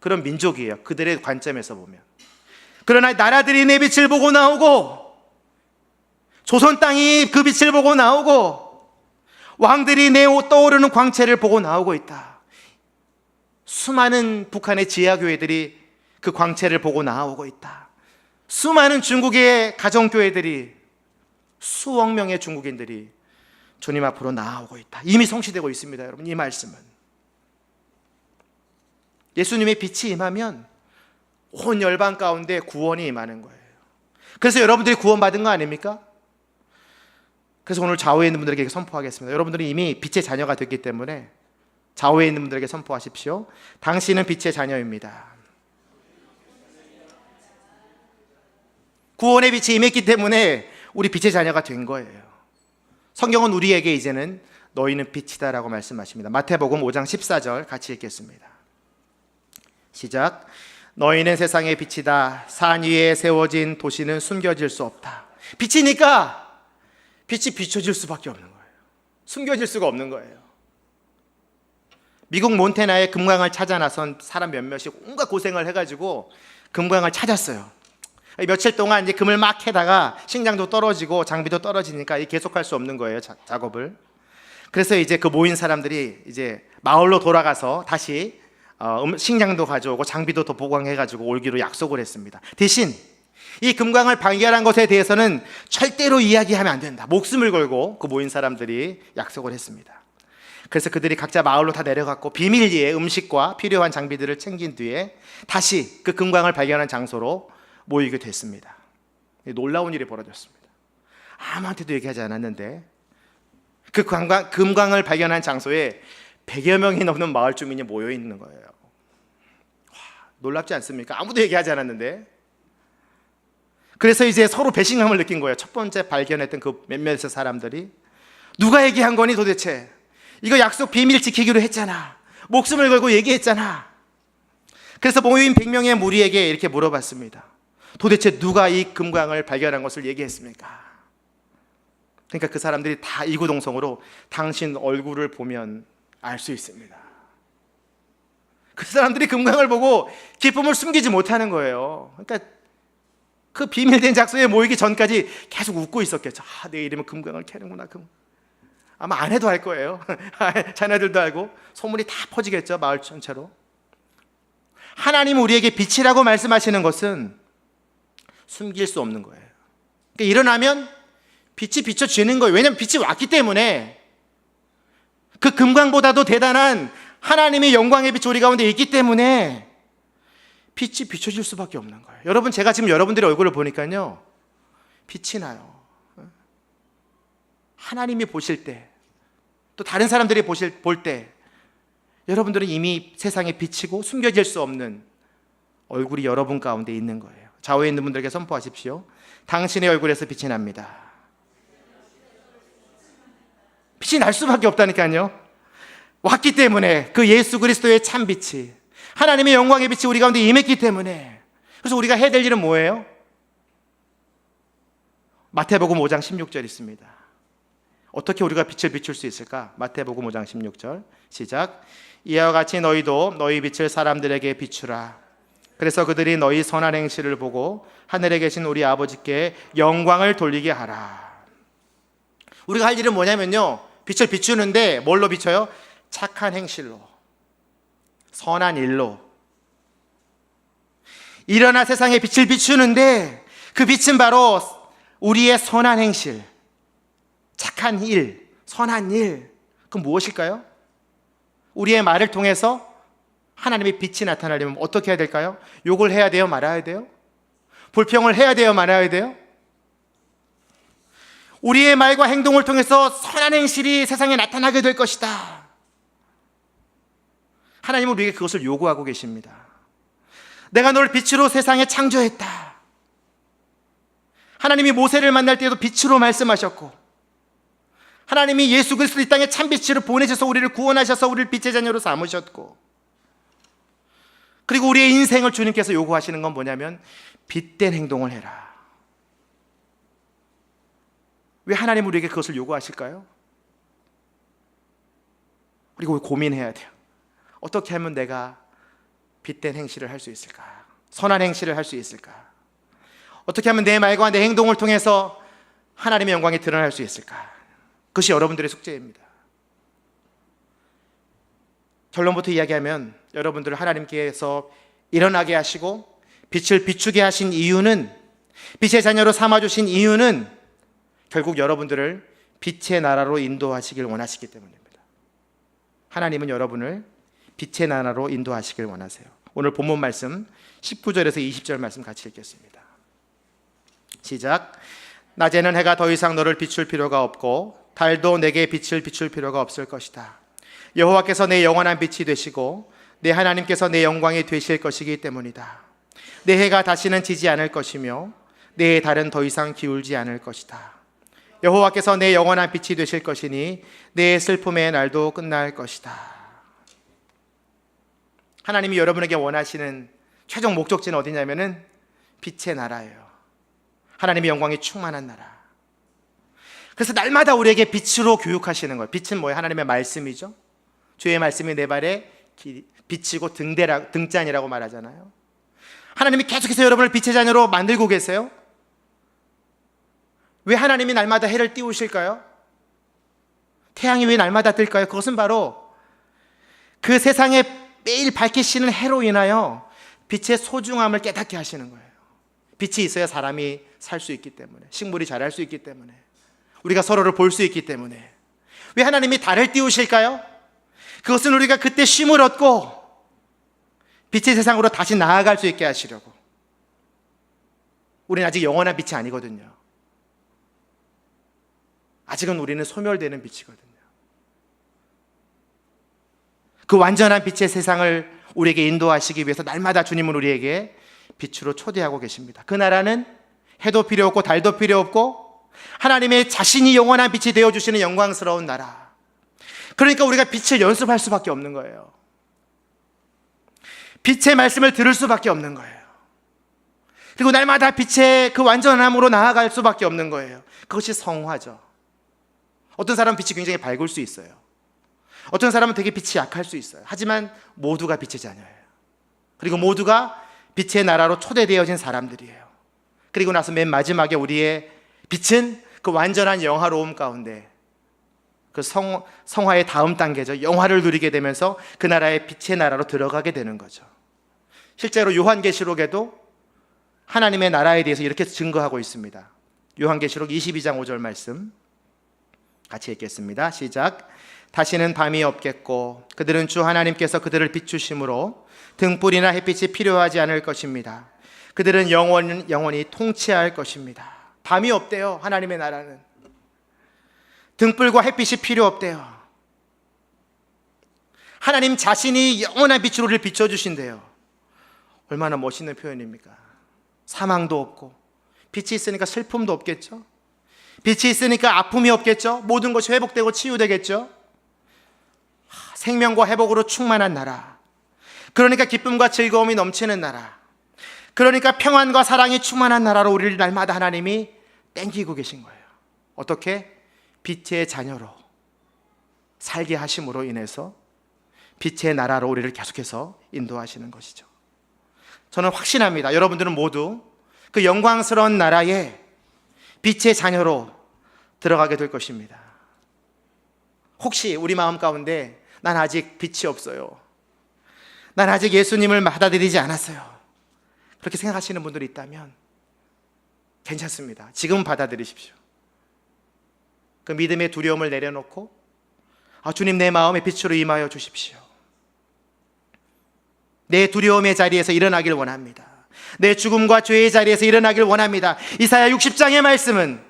B: 그런 민족이에요, 그들의 관점에서 보면. 그러나 나라들이 내 빛을 보고 나오고 조선 땅이 그 빛을 보고 나오고 왕들이 내 떠오르는 광채를 보고 나오고 있다. 수많은 북한의 지하교회들이 그 광채를 보고 나오고 있다. 수많은 중국의 가정교회들이, 수억 명의 중국인들이 주님 앞으로 나오고 있다. 이미 성취되고 있습니다, 여러분. 이 말씀은 예수님의 빛이 임하면 온 열방 가운데 구원이 임하는 거예요. 그래서 여러분들이 구원받은 거 아닙니까? 그래서 오늘 좌우에 있는 분들에게 선포하겠습니다. 여러분들이 이미 빛의 자녀가 됐기 때문에 좌우에 있는 분들에게 선포하십시오. 당신은 빛의 자녀입니다. 구원의 빛이 임했기 때문에 우리 빛의 자녀가 된 거예요. 성경은 우리에게 이제는 너희는 빛이다라고 말씀하십니다. 마태복음 5장 14절 같이 읽겠습니다. 시작. 너희는 세상의 빛이다. 산 위에 세워진 도시는 숨겨질 수 없다. 빛이니까 빛이 비춰질 수밖에 없는 거예요. 숨겨질 수가 없는 거예요. 미국 몬태나에 금광을 찾아 나선 사람 몇몇이 온갖 고생을 해가지고 금광을 찾았어요. 며칠 동안 이제 금을 막 캐다가 식량도 떨어지고 장비도 떨어지니까 계속할 수 없는 거예요, 작업을. 그래서 이제 그 모인 사람들이 이제 마을로 돌아가서 다시 식량도 가져오고 장비도 더 보강해가지고 올기로 약속을 했습니다. 대신 이 금광을 발견한 것에 대해서는 절대로 이야기하면 안 된다. 목숨을 걸고 그 모인 사람들이 약속을 했습니다. 그래서 그들이 각자 마을로 다 내려갔고 비밀리에 음식과 필요한 장비들을 챙긴 뒤에 다시 그 금광을 발견한 장소로 모이게 됐습니다. 놀라운 일이 벌어졌습니다. 아무한테도 얘기하지 않았는데 그 금광을 발견한 장소에 100여 명이 넘는 마을 주민이 모여 있는 거예요. 와, 놀랍지 않습니까? 아무도 얘기하지 않았는데. 그래서 이제 서로 배신감을 느낀 거예요. 첫 번째 발견했던 그 몇몇의 사람들이 누가 얘기한 거니 도대체? 이거 약속 비밀 지키기로 했잖아. 목숨을 걸고 얘기했잖아. 그래서 모인 100명의 무리에게 이렇게 물어봤습니다. 도대체 누가 이 금광을 발견한 것을 얘기했습니까? 그러니까 그 사람들이 다 이구동성으로 당신 얼굴을 보면 알 수 있습니다. 그 사람들이 금광을 보고 기쁨을 숨기지 못하는 거예요. 그러니까 그 비밀된 장소에 모이기 전까지 계속 웃고 있었겠죠. 내 이름은 금광을 캐는구나. 아마 아내도 알 거예요. 자녀들도 알고 소문이 다 퍼지겠죠. 마을 전체로. 하나님 우리에게 빛이라고 말씀하시는 것은 숨길 수 없는 거예요. 그러니까 일어나면 빛이 비춰지는 거예요. 왜냐하면 빛이 왔기 때문에. 그 금광보다도 대단한 하나님의 영광의 빛이 우리 가운데 있기 때문에 빛이 비춰질 수밖에 없는 거예요. 여러분, 제가 지금 여러분들의 얼굴을 보니까요, 빛이 나요. 하나님이 보실 때, 또 다른 사람들이 볼 때 여러분들은 이미 세상에 비치고 숨겨질 수 없는 얼굴이 여러분 가운데 있는 거예요. 좌우에 있는 분들에게 선포하십시오. 당신의 얼굴에서 빛이 납니다. 빛이 날 수밖에 없다니까요. 왔기 때문에, 그 예수 그리스도의 참 빛이, 하나님의 영광의 빛이 우리 가운데 임했기 때문에. 그래서 우리가 해야 될 일은 뭐예요? 마태복음 5장 16절 있습니다. 어떻게 우리가 빛을 비출 수 있을까? 마태복음 5장 16절 시작. 이와 같이 너희도 너희 빛을 사람들에게 비추라. 그래서 그들이 너희 선한 행실을 보고 하늘에 계신 우리 아버지께 영광을 돌리게 하라. 우리가 할 일은 뭐냐면요, 빛을 비추는데 뭘로 비춰요? 착한 행실로, 선한 일로. 일어나 세상에 빛을 비추는데 그 빛은 바로 우리의 선한 행실, 착한 일, 선한 일. 그건 무엇일까요? 우리의 말을 통해서 하나님의 빛이 나타나려면 어떻게 해야 될까요? 욕을 해야 돼요? 말아야 돼요? 불평을 해야 돼요? 말아야 돼요? 우리의 말과 행동을 통해서 선한 행실이 세상에 나타나게 될 것이다. 하나님은 우리에게 그것을 요구하고 계십니다. 내가 너를 빛으로 세상에 창조했다. 하나님이 모세를 만날 때에도 빛으로 말씀하셨고, 하나님이 예수 그리스도 이 땅에 참빛으로 보내셔서 우리를 구원하셔서 우리를 빛의 자녀로 삼으셨고, 그리고 우리의 인생을 주님께서 요구하시는 건 뭐냐면 빛된 행동을 해라. 왜 하나님 우리에게 그것을 요구하실까요? 그리고 고민해야 돼요. 어떻게 하면 내가 빛된 행실을 할 수 있을까? 선한 행실을 할 수 있을까? 어떻게 하면 내 말과 내 행동을 통해서 하나님의 영광이 드러날 수 있을까? 그것이 여러분들의 숙제입니다. 결론부터 이야기하면 여러분들을 하나님께서 일어나게 하시고 빛을 비추게 하신 이유는, 빛의 자녀로 삼아주신 이유는 결국 여러분들을 빛의 나라로 인도하시길 원하시기 때문입니다. 하나님은 여러분을 빛의 나라로 인도하시길 원하세요. 오늘 본문 말씀 19절에서 20절 말씀 같이 읽겠습니다. 시작. 낮에는 해가 더 이상 너를 비출 필요가 없고 달도 내게 빛을 비출 필요가 없을 것이다. 여호와께서 내 영원한 빛이 되시고 내 하나님께서 내 영광이 되실 것이기 때문이다. 내 해가 다시는 지지 않을 것이며 내 달은 더 이상 기울지 않을 것이다. 여호와께서 내 영원한 빛이 되실 것이니 내 슬픔의 날도 끝날 것이다. 하나님이 여러분에게 원하시는 최종 목적지는 어디냐면은 빛의 나라예요. 하나님의 영광이 충만한 나라. 그래서 날마다 우리에게 빛으로 교육하시는 거예요. 빛은 뭐예요? 하나님의 말씀이죠. 주의 말씀이 내 발에 빛이고 등잔이라고 말하잖아요. 하나님이 계속해서 여러분을 빛의 자녀로 만들고 계세요. 왜 하나님이 날마다 해를 띄우실까요? 태양이 왜 날마다 뜰까요? 그것은 바로 그 세상에 매일 밝히시는 해로 인하여 빛의 소중함을 깨닫게 하시는 거예요. 빛이 있어야 사람이 살 수 있기 때문에, 식물이 자랄 수 있기 때문에, 우리가 서로를 볼 수 있기 때문에. 왜 하나님이 달을 띄우실까요? 그것은 우리가 그때 쉼을 얻고 빛의 세상으로 다시 나아갈 수 있게 하시려고. 우리는 아직 영원한 빛이 아니거든요. 아직은 우리는 소멸되는 빛이거든요. 그 완전한 빛의 세상을 우리에게 인도하시기 위해서 날마다 주님은 우리에게 빛으로 초대하고 계십니다. 그 나라는 해도 필요 없고 달도 필요 없고 하나님의 자신이 영원한 빛이 되어주시는 영광스러운 나라. 그러니까 우리가 빛을 연습할 수밖에 없는 거예요. 빛의 말씀을 들을 수밖에 없는 거예요. 그리고 날마다 빛의 그 완전함으로 나아갈 수밖에 없는 거예요. 그것이 성화죠. 어떤 사람은 빛이 굉장히 밝을 수 있어요. 어떤 사람은 되게 빛이 약할 수 있어요. 하지만 모두가 빛의 자녀예요. 그리고 모두가 빛의 나라로 초대되어진 사람들이에요. 그리고 나서 맨 마지막에 우리의 빛은 그 완전한 영화로움 가운데 그 성화의 다음 단계죠. 영화를 누리게 되면서 그 나라의 빛의 나라로 들어가게 되는 거죠. 실제로 요한계시록에도 하나님의 나라에 대해서 이렇게 증거하고 있습니다. 요한계시록 22장 5절 말씀 같이 읽겠습니다. 시작. 다시는 밤이 없겠고 그들은 주 하나님께서 그들을 비추심으로 등불이나 햇빛이 필요하지 않을 것입니다. 그들은 영원히 통치할 것입니다. 밤이 없대요. 하나님의 나라는 등불과 햇빛이 필요 없대요. 하나님 자신이 영원한 빛으로 우리를 비춰주신대요. 얼마나 멋있는 표현입니까? 사망도 없고 빛이 있으니까 슬픔도 없겠죠. 빛이 있으니까 아픔이 없겠죠. 모든 것이 회복되고 치유되겠죠. 생명과 회복으로 충만한 나라. 그러니까 기쁨과 즐거움이 넘치는 나라. 그러니까 평안과 사랑이 충만한 나라로 우리를 날마다 하나님이 땡기고 계신 거예요. 어떻게? 빛의 자녀로 살게 하심으로 인해서 빛의 나라로 우리를 계속해서 인도하시는 것이죠. 저는 확신합니다. 여러분들은 모두 그 영광스러운 나라에 빛의 자녀로 들어가게 될 것입니다. 혹시 우리 마음 가운데 난 아직 빛이 없어요. 난 아직 예수님을 받아들이지 않았어요. 그렇게 생각하시는 분들이 있다면 괜찮습니다. 지금 받아들이십시오. 그 믿음의 두려움을 내려놓고 주님 내 마음에 빛으로 임하여 주십시오. 내 두려움의 자리에서 일어나길 원합니다. 내 죽음과 죄의 자리에서 일어나길 원합니다. 이사야 60장의 말씀은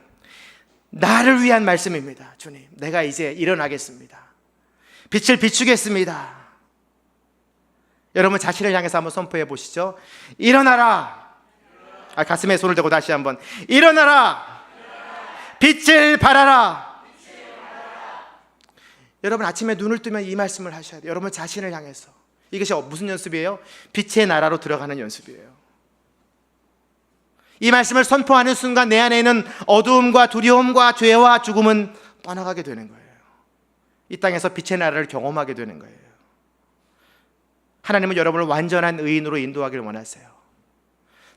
B: 나를 위한 말씀입니다. 주님, 내가 이제 일어나겠습니다. 빛을 비추겠습니다. 여러분 자신을 향해서 한번 선포해 보시죠. 일어나라. 가슴에 손을 대고 다시 한번 일어나라. 빛을 발하라. 여러분 아침에 눈을 뜨면 이 말씀을 하셔야 돼요. 여러분 자신을 향해서. 이것이 무슨 연습이에요? 빛의 나라로 들어가는 연습이에요. 이 말씀을 선포하는 순간 내 안에 있는 어두움과 두려움과 죄와 죽음은 떠나가게 되는 거예요. 이 땅에서 빛의 나라를 경험하게 되는 거예요. 하나님은 여러분을 완전한 의인으로 인도하길 원하세요.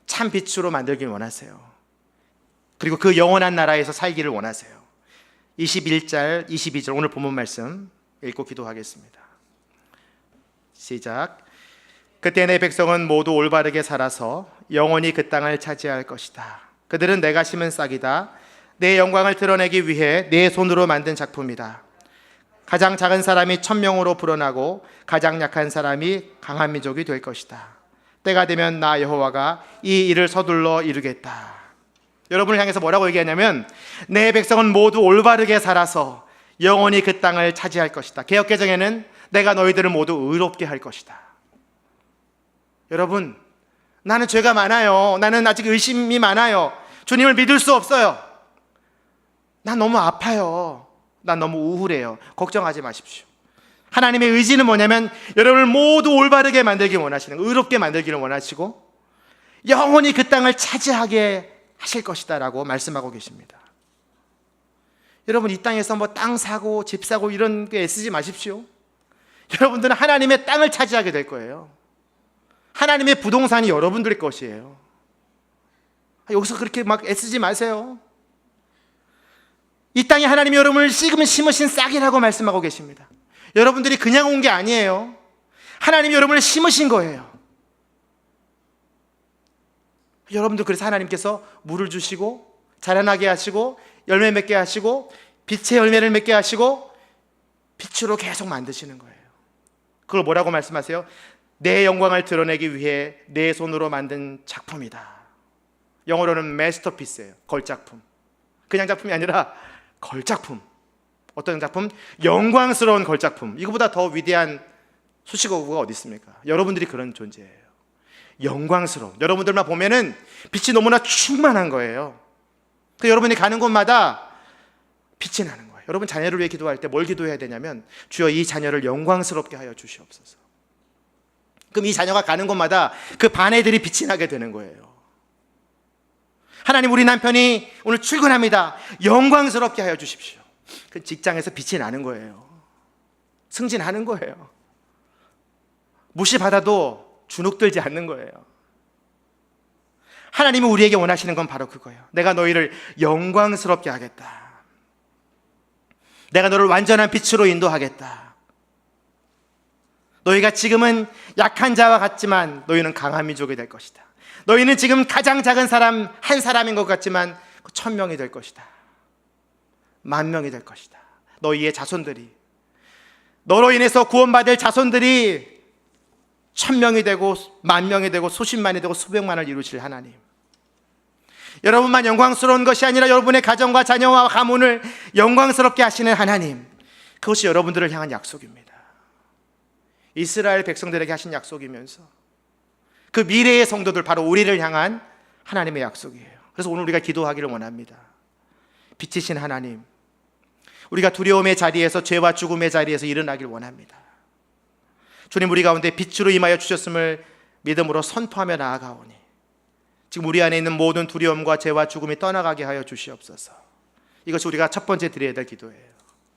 B: 참 빛으로 만들길 원하세요. 그리고 그 영원한 나라에서 살기를 원하세요. 21절, 22절 오늘 본문 말씀 읽고 기도하겠습니다. 시작. 그때 내 백성은 모두 올바르게 살아서 영원히 그 땅을 차지할 것이다. 그들은 내가 심은 싹이다. 내 영광을 드러내기 위해 내 손으로 만든 작품이다. 가장 작은 사람이 1000명으로 불어나고 가장 약한 사람이 강한 민족이 될 것이다. 때가 되면 나 여호와가 이 일을 서둘러 이루겠다. 여러분을 향해서 뭐라고 얘기하냐면 내 백성은 모두 올바르게 살아서 영원히 그 땅을 차지할 것이다. 개역개정에는 내가 너희들을 모두 의롭게 할 것이다. 여러분, 나는 죄가 많아요. 나는 아직 의심이 많아요. 주님을 믿을 수 없어요. 난 너무 아파요. 난 너무 우울해요. 걱정하지 마십시오. 하나님의 의지는 뭐냐면 여러분을 모두 올바르게 만들기 원하시는, 의롭게 만들기를 원하시고 영원히 그 땅을 차지하게 하실 것이다 라고 말씀하고 계십니다. 여러분 이 땅에서 뭐 땅 사고 집 사고 이런 게 애쓰지 마십시오. 여러분들은 하나님의 땅을 차지하게 될 거예요. 하나님의 부동산이 여러분들의 것이에요. 여기서 그렇게 막 애쓰지 마세요. 이 땅에 하나님이 여러분을 지금 심으신 싹이라고 말씀하고 계십니다. 여러분들이 그냥 온 게 아니에요. 하나님이 여러분을 심으신 거예요. 여러분들 그래서 하나님께서 물을 주시고 자라나게 하시고 열매 맺게 하시고 빛의 열매를 맺게 하시고 빛으로 계속 만드시는 거예요. 그걸 뭐라고 말씀하세요? 내 영광을 드러내기 위해 내 손으로 만든 작품이다. 영어로는 마스터피스예요. 걸작품. 그냥 작품이 아니라 걸작품. 어떤 작품? 영광스러운 걸작품. 이거보다 더 위대한 수식어가 어디 있습니까? 여러분들이 그런 존재예요. 영광스러운. 여러분들만 보면은 빛이 너무나 충만한 거예요. 여러분이 가는 곳마다 빛이 나는 거예요. 여러분 자녀를 위해 기도할 때 뭘 기도해야 되냐면 주여 이 자녀를 영광스럽게 하여 주시옵소서. 그럼 이 자녀가 가는 곳마다 그 반 애들이 빛이 나게 되는 거예요. 하나님, 우리 남편이 오늘 출근합니다. 영광스럽게 하여 주십시오. 그 직장에서 빛이 나는 거예요. 승진하는 거예요. 무시받아도 주눅들지 않는 거예요. 하나님이 우리에게 원하시는 건 바로 그거예요. 내가 너희를 영광스럽게 하겠다. 내가 너를 완전한 빛으로 인도하겠다. 너희가 지금은 약한 자와 같지만 너희는 강한 민족이 될 것이다. 너희는 지금 가장 작은 사람 한 사람인 것 같지만 1000명이 될 것이다. 10,000명이 될 것이다. 너희의 자손들이, 너로 인해서 구원받을 자손들이 1000명이 되고 10,000명이 되고 수십만이 되고 수백만을 이루실 하나님. 여러분만 영광스러운 것이 아니라 여러분의 가정과 자녀와 가문을 영광스럽게 하시는 하나님, 그것이 여러분들을 향한 약속입니다. 이스라엘 백성들에게 하신 약속이면서 그 미래의 성도들, 바로 우리를 향한 하나님의 약속이에요. 그래서 오늘 우리가 기도하기를 원합니다. 빛이신 하나님, 우리가 두려움의 자리에서, 죄와 죽음의 자리에서 일어나길 원합니다. 주님, 우리 가운데 빛으로 임하여 주셨음을 믿음으로 선포하며 나아가오니 지금 우리 안에 있는 모든 두려움과 죄와 죽음이 떠나가게 하여 주시옵소서. 이것이 우리가 첫 번째 드려야 될 기도예요.